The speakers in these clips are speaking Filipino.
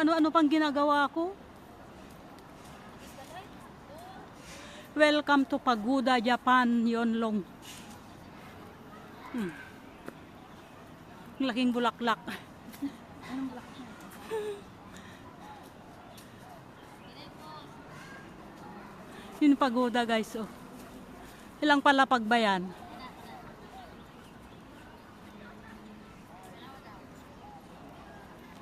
ano-ano pang ginagawa ko. Welcome to Pagoda, Japan, Yonlong. Laking bulaklak. Anong bulaklak? Yun pagoda guys, oh. Ilang palapag ba yan?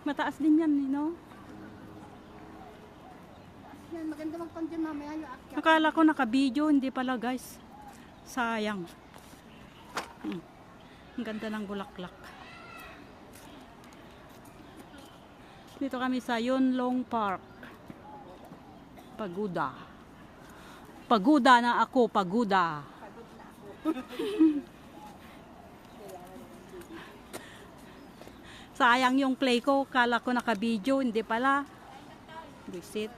Mataas din yan, no? Yan, maganda magpandyan mamaya yung akyat. Akala ko naka-video, hindi pala guys. Sayang. Ang ganda ng bulaklak. Dito kami sa Yonlong Park. Pagoda. Pagoda na ako, pagoda. Sayang yung play ko. Kala ko naka-video, hindi pala. Visit.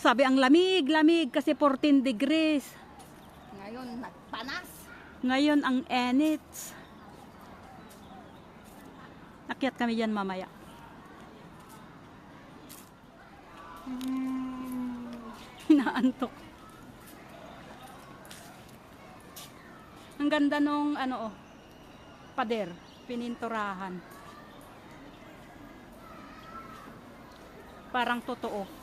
Sabi ang lamig kasi 14 degrees. Ngayon, nagpanas. Ngayon ang enit. Akyat kami dyan mamaya. Inaantok. Ang ganda nung pader, pininturahan. Parang totoo.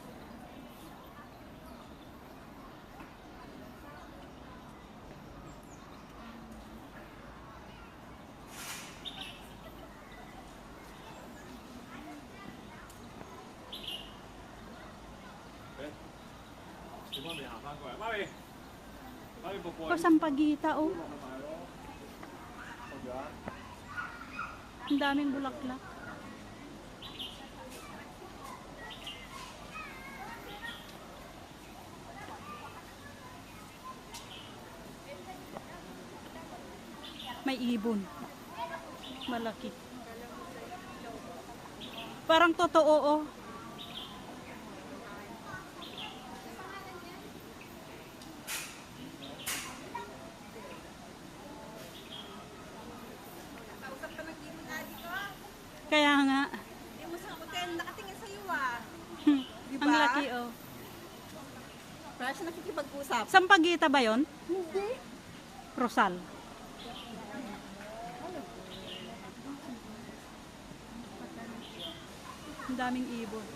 Sampagita, oh. Ang daming bulaklak. May ibon. Malaki. Parang totoo, oh. Kaya nga. Hindi mo sa hotel, nakatingin sa'yo ah. Diba? Ang laki, oh. Para siya nakikipag-usap. Sampagita ba yon? Hindi. Rosal. Ang daming ibon.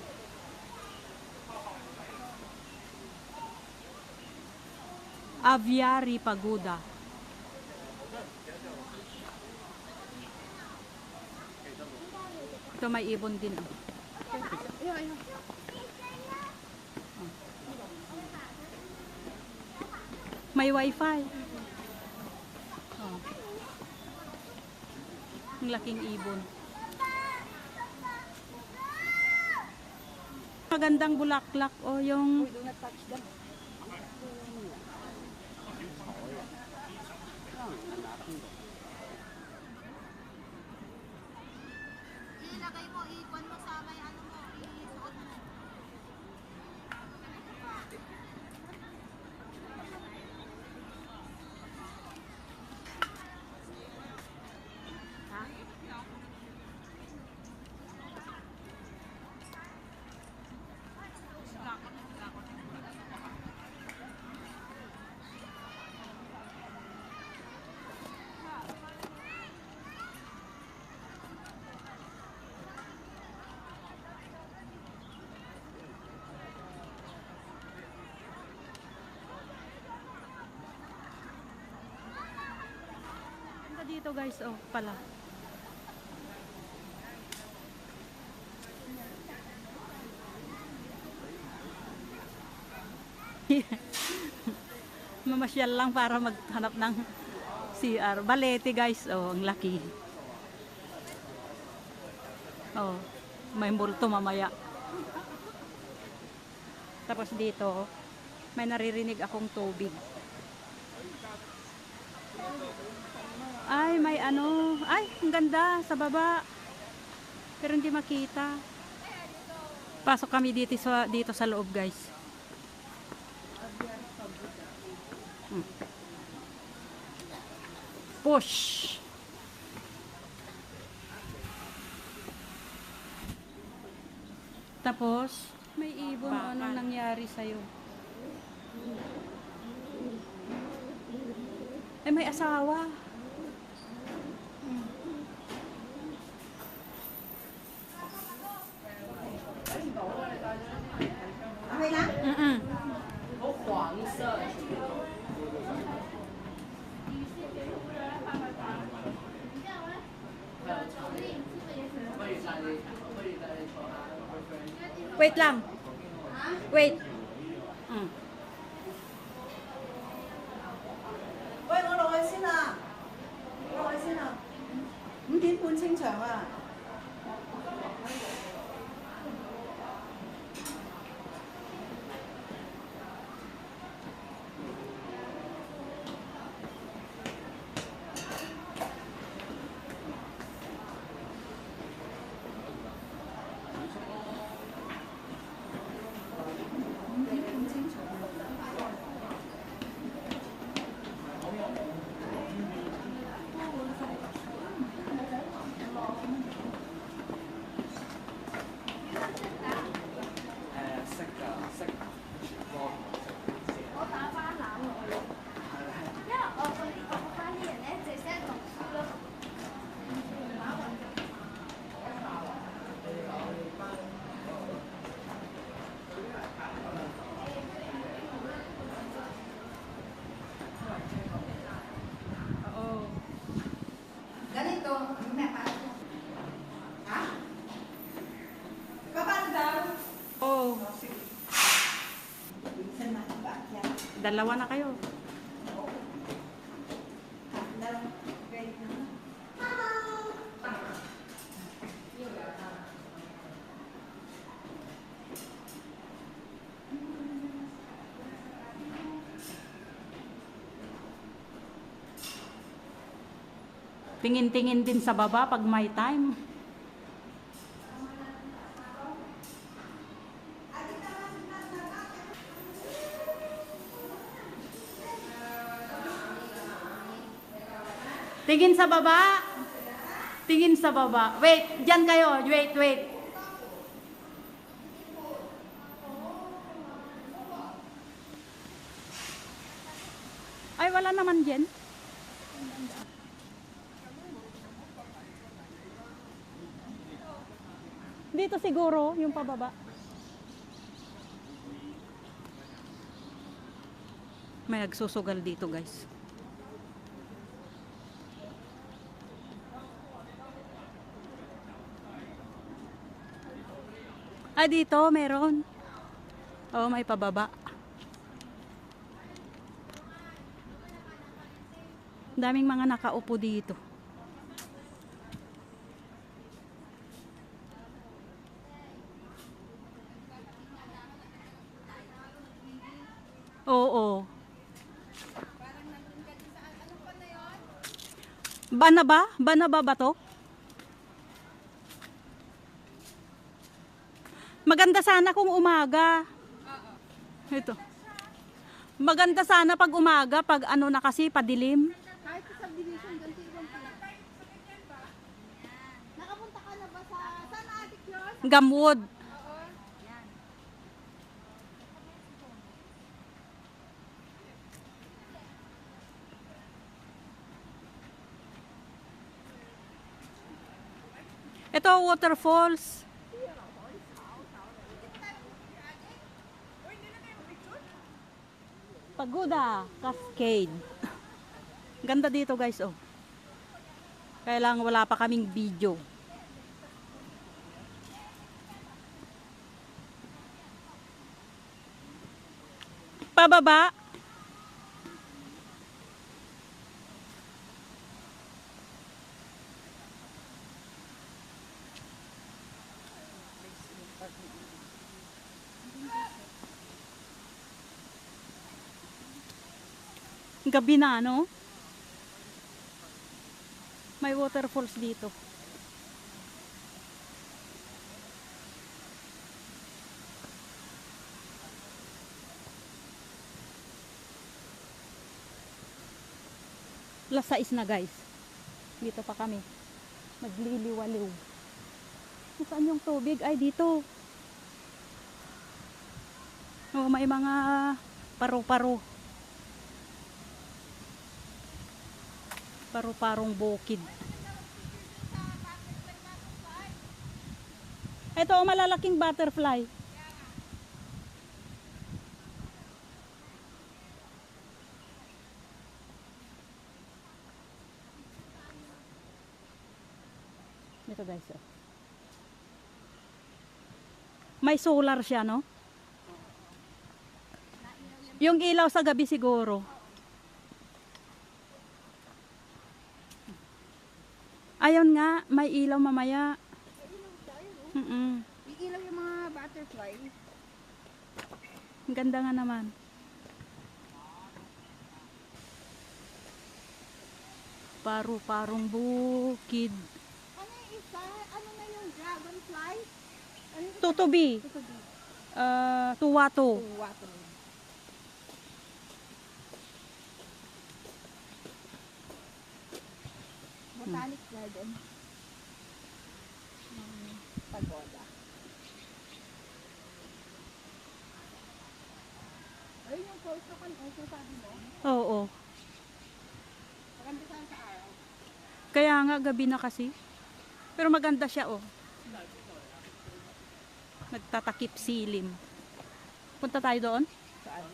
Aviary Pagoda. Ito may ibon din, oh. Ayun. May wifi. Oh. Ang laking ibon. Magandang bulaklak, oh, yung Do not touch them. Ilagay mo, ikuan mo sa may ano mo, isuot mo. ganda dito guys, oh, pala. Mamasyal lang para maghanap ng CR. Balete guys, oh, ang laki. Oh, may multo mamaya. Tapos dito, may naririnig akong tubig. Ay, may ano. Ay, ang ganda sa baba. Pero hindi makita. Pasok kami dito sa loob, guys. Push. Tapos, may ibon. Anong nangyari sa'yo? Ay, may asawa. Okay lang? Mm-mm. Wait lang. Wait. Mm. 喂，我落去先啦，落去先啦。5點半清場啊！Oo. Ganito, may ha? Kapag daw? Oh, Minsan na ba? Yan. dalawa na kayo. Dalawang grade na. Tingin-tingin din sa baba pag may time. Tingin sa baba. Tingin sa baba. Wait, diyan kayo. Wait, wait. Ay, wala naman diyan. Dito siguro, yung pababa. May nagsusugal dito, guys. Ah, dito, meron. Oh, may pababa. Daming mga nakaupo dito. Oo. Banaba? Banaba ba to? Maganda sana kung umaga. Ito. Maganda sana pag umaga, pag ano na kasi padilim. Kahit sa subdivision, ganito ibang pala. Nakapunta ka na ba sa... Saan adik yun? Gamwood. Ito waterfalls. Pagoda Cascade. Ganda dito, guys, oh. Kaya lang wala pa kaming video. Pababa. Gabi na, no? May waterfalls dito. Alas 6 na guys. Dito pa kami. Magliliwaliw. Saan yung tubig? Ay, dito. Oh, may mga paro-paro. Paro-parong bukid. Ito, oh, malalaking butterfly. Ito guys, oh. May solar siya, no? Yung ilaw sa gabi siguro. Ayun nga, may ilaw mamaya. Iilaw yung mga butterfly. Ang ganda nga naman. Paru-parong bukid. Ano yung isa? Ano na yung dragonfly? Ano yung Tutubi. tutubi? Tuwato. Water. Botanic garden. Pagoda. Ayun yung course na sabi mo. Oo. Maganda saan sa araw. Kaya nga gabi na kasi. Pero maganda siya, oh. Nagtatakip silim. Punta tayo doon? Saan?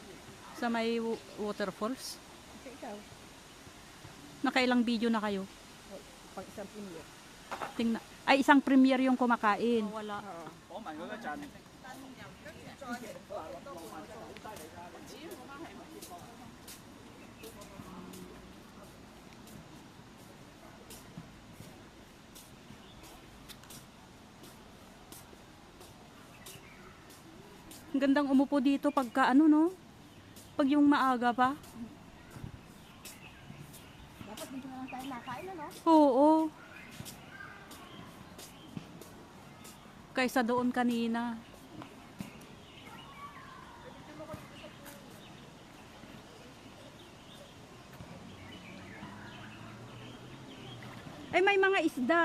Sa may waterfalls. Kasi ikaw, Nakailang video na kayo? pag isang pinyo. Tingnan. Ay, isang premiere yung kumakain. Wala. Oo. Ang gandang umupo dito pagka ano, no? Pag yung maaga pa. Dapat dito na lang tayo nakain, ano? Oo. Kaysa doon kanina. Ay, may mga isda.